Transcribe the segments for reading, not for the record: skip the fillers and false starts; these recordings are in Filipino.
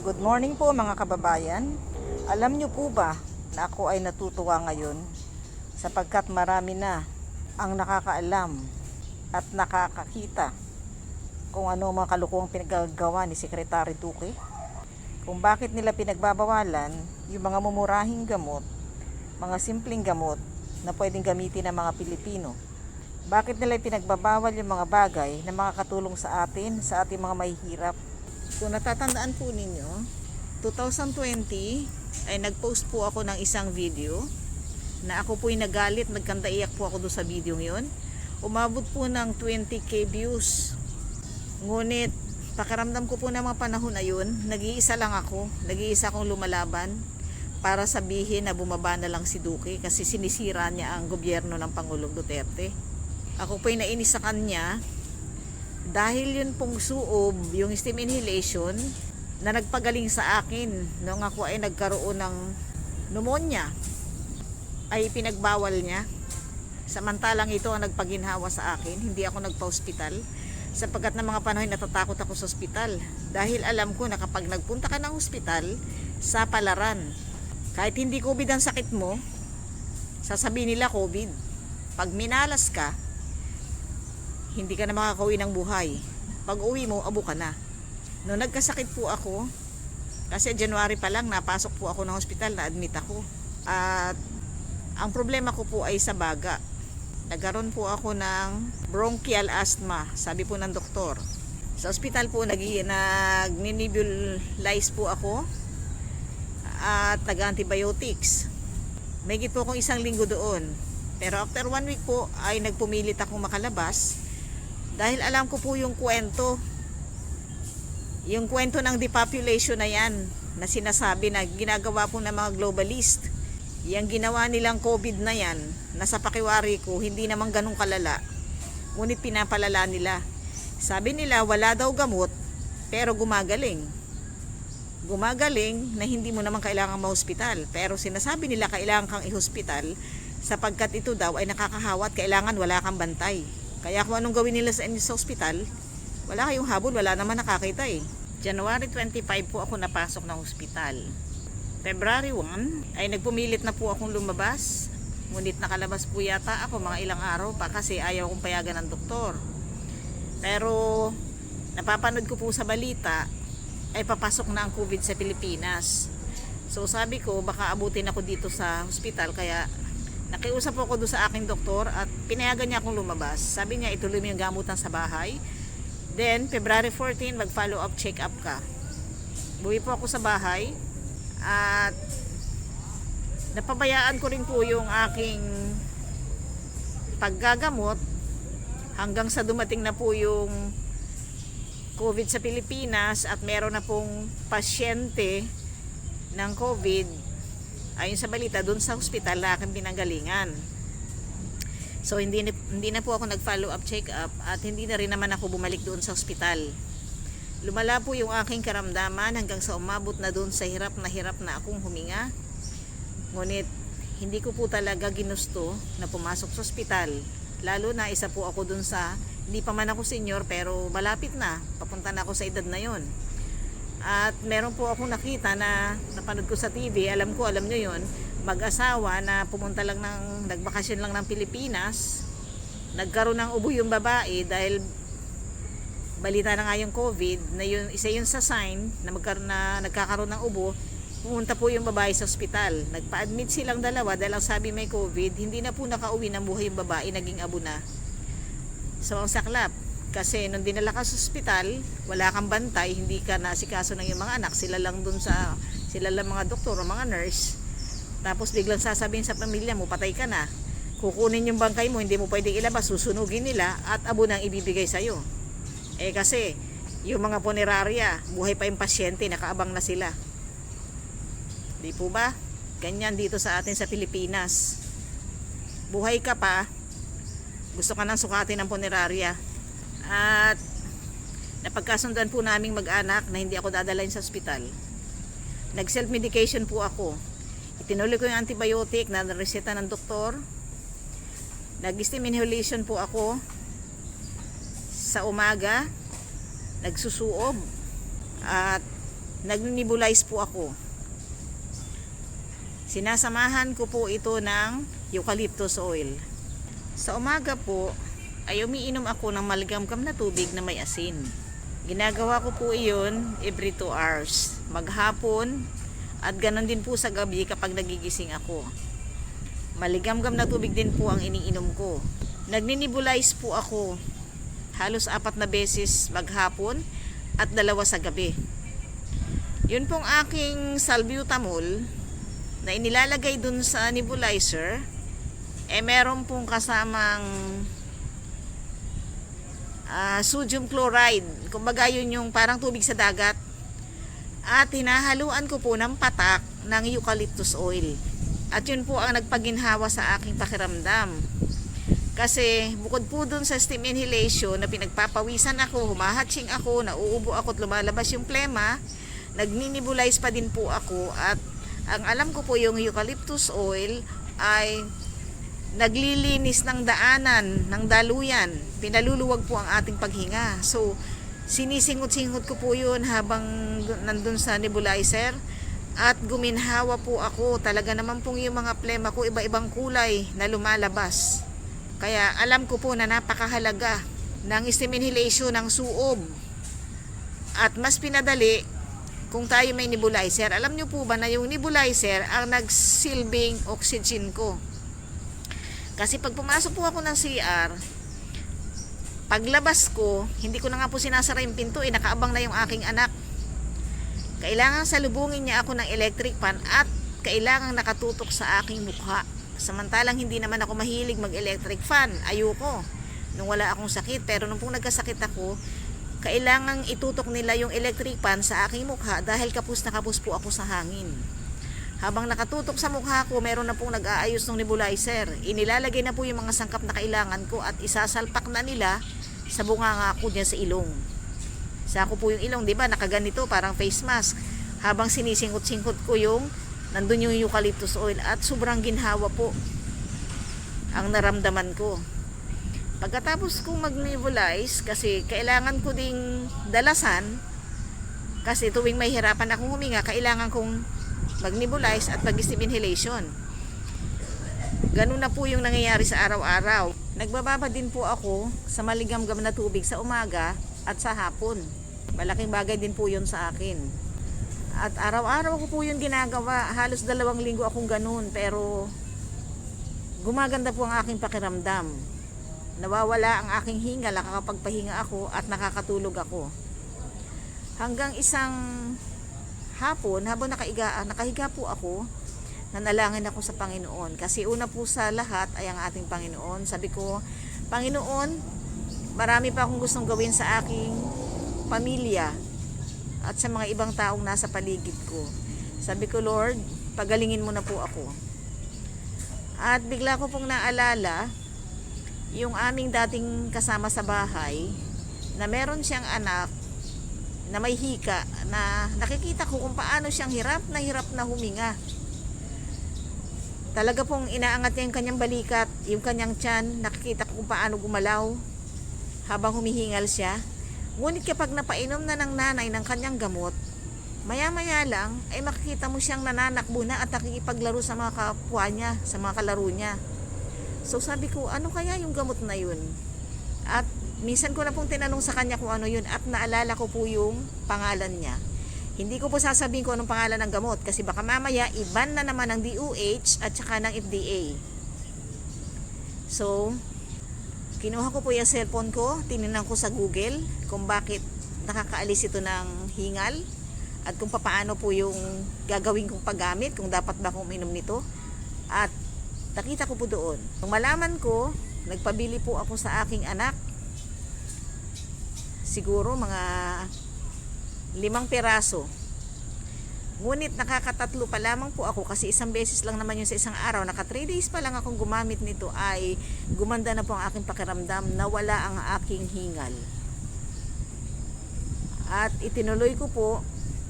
Good morning po mga kababayan. Alam niyo po ba na ako ay natutuwa ngayon sapagkat marami na ang nakakaalam at nakakakita kung ano mga kalukuhang pinagagawa ni Secretary Duque, kung bakit nila pinagbabawalan yung mga mumurahing gamot, mga simpleng gamot na pwedeng gamitin ng mga Pilipino. Bakit nila pinagbabawal yung mga bagay na makakatulong sa atin, sa ating mga mahihirap. Kung natatandaan po ninyo, 2020 ay nag-post po ako ng isang video na ako po'y nagalit, nagkandaiyak po ako doon sa video ngayon. Umabot po ng 20k views. Ngunit pakiramdam ko po na mga panahon na yun, nag-iisa lang ako, nag-iisa akong lumalaban para sabihin na bumaba na lang si Duque kasi sinisira niya ang gobyerno ng Pangulong Duterte. Ako po'y nainis sa kanya dahil yun pong suob, yung steam inhalation na nagpagaling sa akin noong ako ay nagkaroon ng pneumonia, ay pinagbawal niya. Samantalang ito ang nagpaginhawa sa akin, hindi ako nagpa-hospital sapagkat ng mga panahon natatakot ako sa hospital dahil alam ko na kapag nagpunta ka ng hospital sa palaran, kahit hindi COVID ang sakit mo, sasabihin nila COVID. Pag minalas ka, hindi ka na makakauwi ng buhay. Pag uwi mo, abo ka na. Noong nagkasakit po ako, kasi January pa lang, napasok po ako ng hospital, na-admit ako. At ang problema ko po ay sa baga. Nagkaroon po ako ng bronchial asthma, sabi po ng doktor. Sa hospital po, nag-nebulize po ako at nag-antibiotics. May git po akong 1 linggo doon. Pero after 1 week po, ay nagpumilit akong makalabas. Dahil alam ko po yung kwento ng depopulation na yan na sinasabi na ginagawa po ng mga globalist. Yung ginawa nilang COVID na yan, nasa pakiwari ko, hindi naman ganun kalala. Ngunit pinapalala nila. Sabi nila wala daw gamot, pero gumagaling. Gumagaling na hindi mo naman kailangan ma-hospital. Pero sinasabi nila kailangan kang i-hospital sapagkat ito daw ay nakakahawa at kailangan wala kang bantay. Kaya kung anong gawin nila sa inyo sa ospital, wala kayong habol, wala naman nakakita eh. January 25 po ako napasok ng ospital. February 1 ay nagpumilit na po akong lumabas. Ngunit nakalabas po yata ako mga ilang araw pa kasi ayaw kong payagan ng doktor. Pero napapanood ko po sa balita ay papasok na ang COVID sa Pilipinas. So sabi ko baka abutin ako dito sa ospital kaya nakiusap ako doon sa aking doktor at pinayagan niya akong lumabas. Sabi niya ituloy mo yung gamutan sa bahay. Then February 14 mag follow up check up ka. Buwi po ako sa bahay at napabayaan ko rin po yung aking paggagamot hanggang sa dumating na po yung COVID sa Pilipinas at meron na pong pasyente ng COVID ayon sa balita doon sa hospital na aking pinanggalingan. So hindi na po ako nag-follow up check up at hindi na rin naman ako bumalik doon sa hospital. Lumala po yung aking karamdaman hanggang sa umabot na doon sa hirap na akong huminga. Ngunit hindi ko po talaga ginusto na pumasok sa hospital. Lalo na isa po ako doon sa, hindi pa man ako senior pero malapit na, papunta na ako sa edad na yon. At meron po akong nakita na napanood ko sa TV, alam nyo yun, mag-asawa na pumunta lang nagbakasyon lang ng Pilipinas, nagkaroon ng ubo yung babae dahil balita na nga yung COVID, na yun, isa yun sa sign na nagkakaroon ng ubo, pumunta po yung babae sa ospital. Nagpa-admit silang dalawa dahil ang sabi may COVID, hindi na po nakauwi ng buhay yung babae, naging abo na. So ang saklap. Kasi nung dinala ka sa ospital, wala kang bantay, hindi ka naasikaso ng iyong mga anak, sila lang mga doktor o mga nurse. Tapos biglang sasabihin sa pamilya mo, patay ka na. Kukunin yung bangkay mo, hindi mo pwedeng ilabas, susunugin nila at abo nang ibibigay sa'yo. Kasi yung mga punerarya, buhay pa yung pasyente, nakaabang na sila. Di po ba? Ganyan dito sa atin sa Pilipinas. Buhay ka pa, gusto ka nang sukatin ng punerarya. At napagkasundan po naming mag-anak na hindi ako dadalhin sa ospital. Nag-self-medication po ako. Itinuloy ko yung antibiotic na reseta ng doktor. Nag-steam inhalation po ako sa umaga. Nagsusuob. At nagnebulize po ako. Sinasamahan ko po ito ng eucalyptus oil. Sa umaga po ay umiinom ako ng maligamgam na tubig na may asin. Ginagawa ko po iyon every 2 hours. Maghapon at ganon din po sa gabi kapag nagigising ako. Maligamgam na tubig din po ang iniinom ko. Nagnebulize po ako halos 4 na beses maghapon at 2 sa gabi. Yun pong aking salbutamol na inilalagay dun sa nebulizer, meron pong kasamang sodium chloride. Kumbaga yun yung parang tubig sa dagat. At hinahaluan ko po ng patak ng eucalyptus oil. At yun po ang nagpaginhawa sa aking pakiramdam. Kasi bukod po dun sa steam inhalation na pinagpapawisan ako, humahatching ako, nauubo ako at lumalabas yung plema, nagnebulize pa din po ako. At ang alam ko po yung eucalyptus oil ay naglilinis ng daanan, ng daluyan. Pinaluluwag po ang ating paghinga. So, sinisingot-singot ko po yun habang nandun sa nebulizer. At guminhawa po ako. Talaga naman pong yung mga plema ko, iba-ibang kulay na lumalabas. Kaya alam ko po na napakahalaga ng steam inhalation ng suob. At mas pinadali kung tayo may nebulizer. Alam nyo po ba na yung nebulizer ang nagsilbing oxygen ko? Kasi pag pumasok po ako ng CR, paglabas ko, hindi ko na nga po sinasara yung pinto, nakaabang na yung aking anak. Kailangan salubungin niya ako ng electric fan at kailangan nakatutok sa aking mukha. Samantalang hindi naman ako mahilig mag-electric fan. Ayoko. Nung wala akong sakit. Pero nung pong nagkasakit ako, kailangan itutok nila yung electric fan sa aking mukha dahil kapos na kapos po ako sa hangin. Habang nakatutok sa mukha ko, meron na pong nag-aayos ng nebulizer. Inilalagay na po yung mga sangkap na kailangan ko at isasalpak na nila sa bunganga ko dyan sa ilong. Sa ako po yung ilong, di ba? Nakaganito, parang face mask. Habang sinisingot-singot ko yung, nandun yung eucalyptus oil at sobrang ginhawa po ang naramdaman ko. Pagkatapos kong mag-nebulize, kasi kailangan ko ding dalasan, kasi tuwing may hirapan akong huminga, kailangan kong mag-nebulize at mag-steam inhalation. Ganun na po yung nangyayari sa araw-araw. Nagbababa din po ako sa maligamgam na tubig sa umaga at sa hapon. Malaking bagay din po yun sa akin. At araw-araw ko po yun ginagawa. Halos 2 linggo akong ganun, pero gumaganda po ang aking pakiramdam. Nawawala ang aking hinga, nakakapagpahinga ako at nakakatulog ako. Hanggang isang hapon, habang nakahiga po ako, nanalangin ako sa Panginoon. Kasi una po sa lahat ay ang ating Panginoon. Sabi ko, Panginoon, marami pa akong gustong gawin sa aking pamilya at sa mga ibang taong nasa paligid ko. Sabi ko, Lord, pagalingin mo na po ako. At bigla ko pong naalala yung aming dating kasama sa bahay na meron siyang anak na may hika, na nakikita ko kung paano siyang hirap na huminga. Talaga pong inaangat niya yung kanyang balikat, yung kanyang tiyan, nakikita ko kung paano gumalaw habang humihingal siya. Ngunit kapag napainom na ng nanay ng kanyang gamot, maya-maya lang ay makikita mo siyang nananakbo na at nakikipaglaro sa mga kapwa niya, sa mga kalaro niya. So sabi ko, ano kaya yung gamot na yun? At minsan ko na pong tinanong sa kanya kung ano yun at naalala ko po yung pangalan niya. Hindi ko po sasabihin ko anong pangalan ng gamot kasi baka mamaya iban na naman ng DOH at saka ng FDA. So, kinuha ko po yung cellphone ko, tinignan ko sa Google kung bakit nakakaalis ito ng hingal at kung paano po yung gagawin kong paggamit, kung dapat ba akong uminom nito. At nakita ko po doon. Nung malaman ko, nagpabili po ako sa aking anak. Siguro mga 5 piraso. Ngunit nakakatatlo pa lamang po ako kasi isang beses lang naman yun sa isang araw. Naka 3 days pa lang akong gumamit nito ay gumanda na po ang aking pakiramdam, nawala ang aking hingal. At itinuloy ko po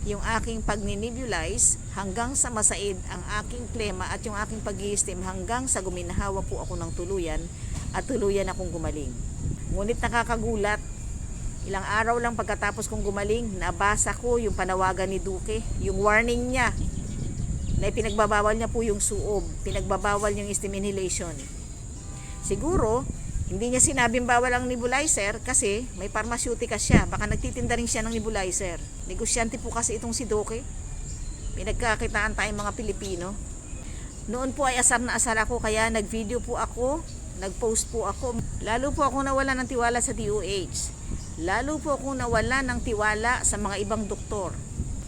yung aking pag-nebulize hanggang sa masaid ang aking plema at yung aking pag-i-steam hanggang sa guminahawa po ako ng tuluyan at tuluyan akong gumaling. Ngunit nakakagulat, Ilang araw lang pagkatapos kong gumaling, nabasa ko yung panawagan ni Duque, yung warning niya na pinagbabawal niya po yung suob, pinagbabawal yung steam inhalation. Siguro, hindi niya sinabing bawal ang nebulizer kasi may pharmaceutical siya. Baka nagtitinda rin siya ng nebulizer. Negosyante po kasi itong si Duque. Pinagkakitaan tayong mga Pilipino. Noon po ay asar na asar ako, kaya nag-video po ako, nag-post po ako. Lalo po ako nawala ng tiwala sa DOH. Lalo po ako nawala ng tiwala sa mga ibang doktor.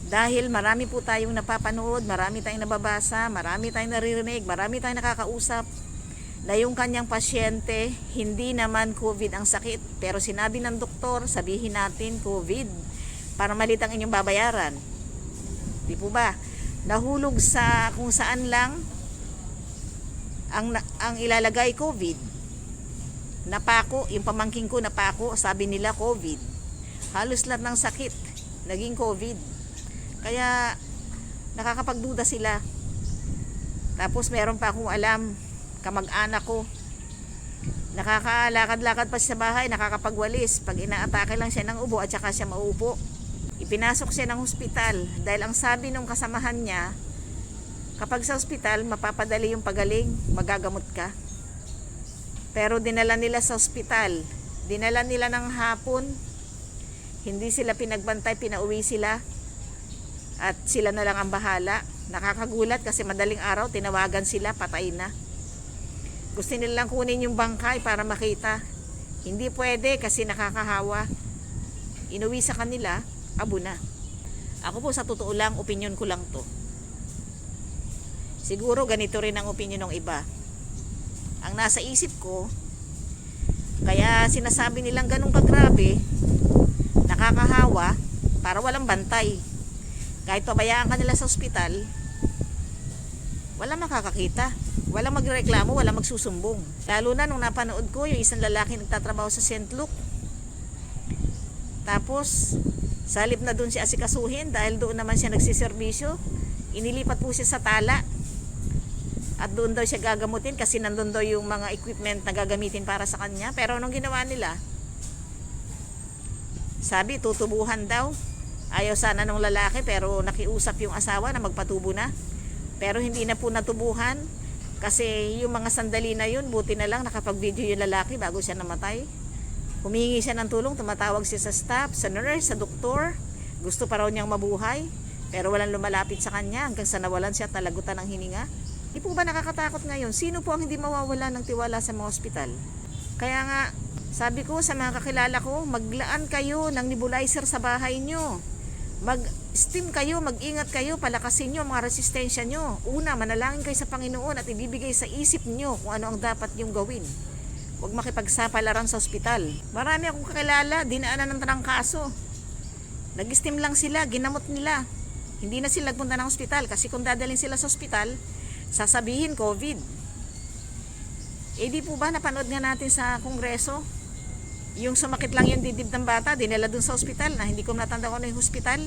Dahil marami po tayong napapanood, marami tayong nababasa, marami tayong naririnig, marami tayong nakakausap na yung kanyang pasyente, hindi naman COVID ang sakit. Pero sinabi ng doktor, sabihin natin COVID para malit ang inyong babayaran. Di po ba? Nahulog sa kung saan lang ang ilalagay COVID. Napako, yung pamangking ko napako, sabi nila COVID. Halos lahat ng sakit naging COVID. Kaya nakakapagduda sila. Tapos meron pa akong alam, kamag-anak ko, nakakalakad-lakad pa siya sa bahay, nakakapagwalis. Pag inaatake lang siya ng ubo at saka siya mauupo. Ipinasok siya ng hospital dahil ang sabi ng kasamahan niya, kapag sa hospital, mapapadali yung pagaling, magagamot ka. Pero dinala nila sa ospital, dinala nila ng hapon, hindi sila pinagbantay, pinauwi sila, at sila na lang ang bahala. Nakakagulat kasi madaling araw, tinawagan sila, patay na. Gusto nilang kunin yung bangkay para makita. Hindi pwede kasi nakakahawa. Inuwi sa kanila, abo na. Ako po sa totoo lang, opinion ko lang to. Siguro ganito rin ang opinion ng iba. Ang nasa isip ko, kaya sinasabi nilang ganun kagrabe, nakakahawa, para walang bantay. Kahit pabayaan ka nila sa ospital, walang makakakita, walang magreklamo, walang magsusumbong. Lalo na nung napanood ko yung isang lalaki nagtatrabaho sa St. Luke. Tapos, sa halip na doon siya asikasuhin dahil doon naman siya nagsiservisyo, inilipat po siya sa Tala. At doon daw siya gagamutin kasi nandun daw yung mga equipment na gagamitin para sa kanya. Pero anong ginawa nila? Sabi, tutubuhan daw. Ayaw sana ng lalaki pero nakiusap yung asawa na magpatubo na. Pero hindi na po natubuhan kasi yung mga sandali na yun, buti na lang nakapag-video yung lalaki bago siya namatay. Humingi siya ng tulong, tumatawag siya sa staff, sa nurse, sa doktor. Gusto pa raw niyang mabuhay pero walang lumalapit sa kanya hanggang sa nawalan siya at nalagutan ng hininga. Di po ba nakakatakot ngayon? Sino po ang hindi mawawala ng tiwala sa mga ospital? Kaya nga, sabi ko sa mga kakilala ko, maglaan kayo ng nebulizer sa bahay nyo. Mag-steam kayo, mag-ingat kayo, palakasin nyo ang mga resistensya nyo. Una, manalangin kayo sa Panginoon at ibibigay sa isip nyo kung ano ang dapat nyong gawin. Huwag makipagsapalaran sa ospital. Marami akong kakilala, dinaanan ng trangkaso. Nag-steam lang sila, ginamot nila. Hindi na sila nagpunta ng ospital kasi kung dadalhin sila sa ospital, sasabihin COVID. Di po ba napanood nga natin sa kongreso? Yung sumakit lang yung dibdib ng bata, dinala dun sa ospital na hindi ko natanda kung ano yung hospital.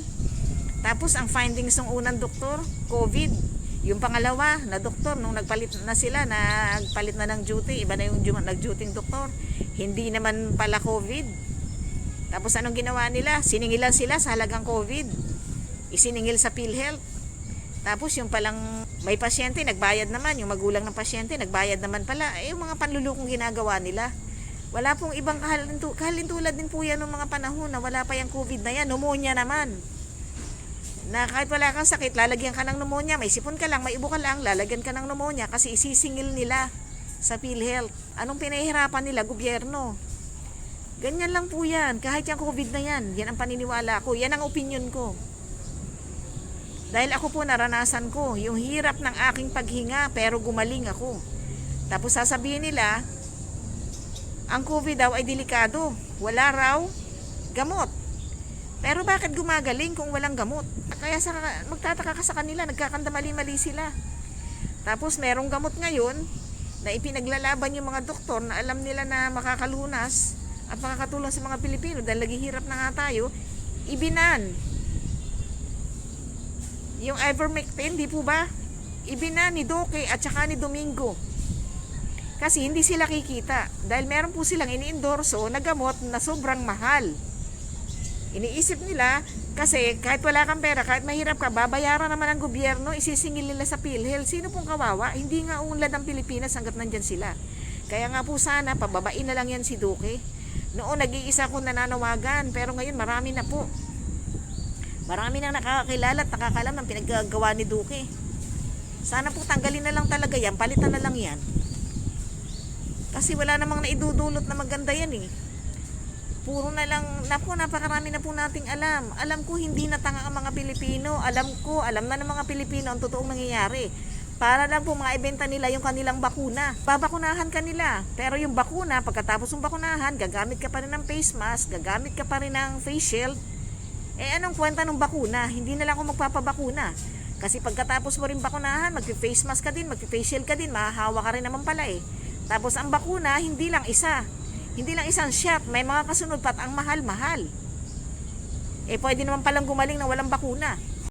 Tapos ang findings ng unang doktor, COVID. Yung pangalawa na doktor, nung nagpalit na sila, nagpalit na ng duty, iba na yung nag-duty doktor, hindi naman pala COVID. Tapos anong ginawa nila? Siningilan sila sa halagang COVID. Isiningil sa PhilHealth. Tapos yung palang may pasyente, nagbayad naman. Yung magulang ng pasyente, nagbayad naman pala. Yung mga panlulukong ginagawa nila. Wala pong ibang kahalintulad din po yan ng mga panahon na wala pa yung COVID na yan. Pneumonia naman. Na kahit wala kang sakit, lalagyan ka ng pneumonia. May sipon ka lang, may ibo ka lang, lalagyan ka ng pneumonia kasi isisingil nila sa PhilHealth. Anong pinahihirapan nila? Gobyerno. Ganyan lang po yan. Kahit yung COVID na yan, yan ang paniniwala ko. Yan ang opinion ko. Dahil ako po naranasan ko yung hirap ng aking paghinga pero gumaling ako. Tapos sasabihin nila, ang COVID daw ay delikado. Wala raw gamot. Pero bakit gumagaling kung walang gamot? Kaya magtataka ka sa kanila, nagkakandamali-mali sila. Tapos merong gamot ngayon na ipinaglalaban yung mga doktor na alam nila na makakalunas at makakatulong sa mga Pilipino dahil naghihirap na nga tayo, ibinan. Yung ivermectin, di po ba? Ibinan ni Duque at saka ni Domingo. Kasi hindi sila kikita. Dahil meron po silang ini-endorso na gamot na sobrang mahal. Iniisip nila, kasi kahit wala kang pera, kahit mahirap ka, babayaran naman ng gobyerno, isisingil nila sa PhilHealth. Sino pong kawawa? Hindi nga unlad ang Pilipinas hanggat nandyan sila. Kaya nga po sana, pababain na lang yan si Duque. Noon, nag-iisa akong nananawagan, pero ngayon marami na po. Marami nang nakakakilala at nakakalam ng pinaggagawa ni Duque. Sana po tanggalin na lang talaga yan, palitan na lang yan. Kasi wala namang naidudulot na maganda yan eh. Puro na lang, napakarami na po nating alam. Alam ko hindi natanga ang mga Pilipino. Alam na ng mga Pilipino ang totoong nangyayari. Para lang po maibenta nila yung kanilang bakuna. Babakunahan ka nila. Pero yung bakuna, pagkatapos ng bakunahan, gagamit ka pa rin ng face mask, gagamit ka pa rin ng face shield. Anong kwenta ng bakuna? Hindi na lang ako magpapabakuna. Kasi pagkatapos mo rin bakunahan, magpi-face mask ka din, magpi-face shield ka din, mahahawa ka rin naman pala eh. Tapos ang bakuna, hindi lang isa. Hindi lang isang shot, may mga kasunod pa at ang mahal-mahal. Pwede naman palang gumaling na walang bakuna.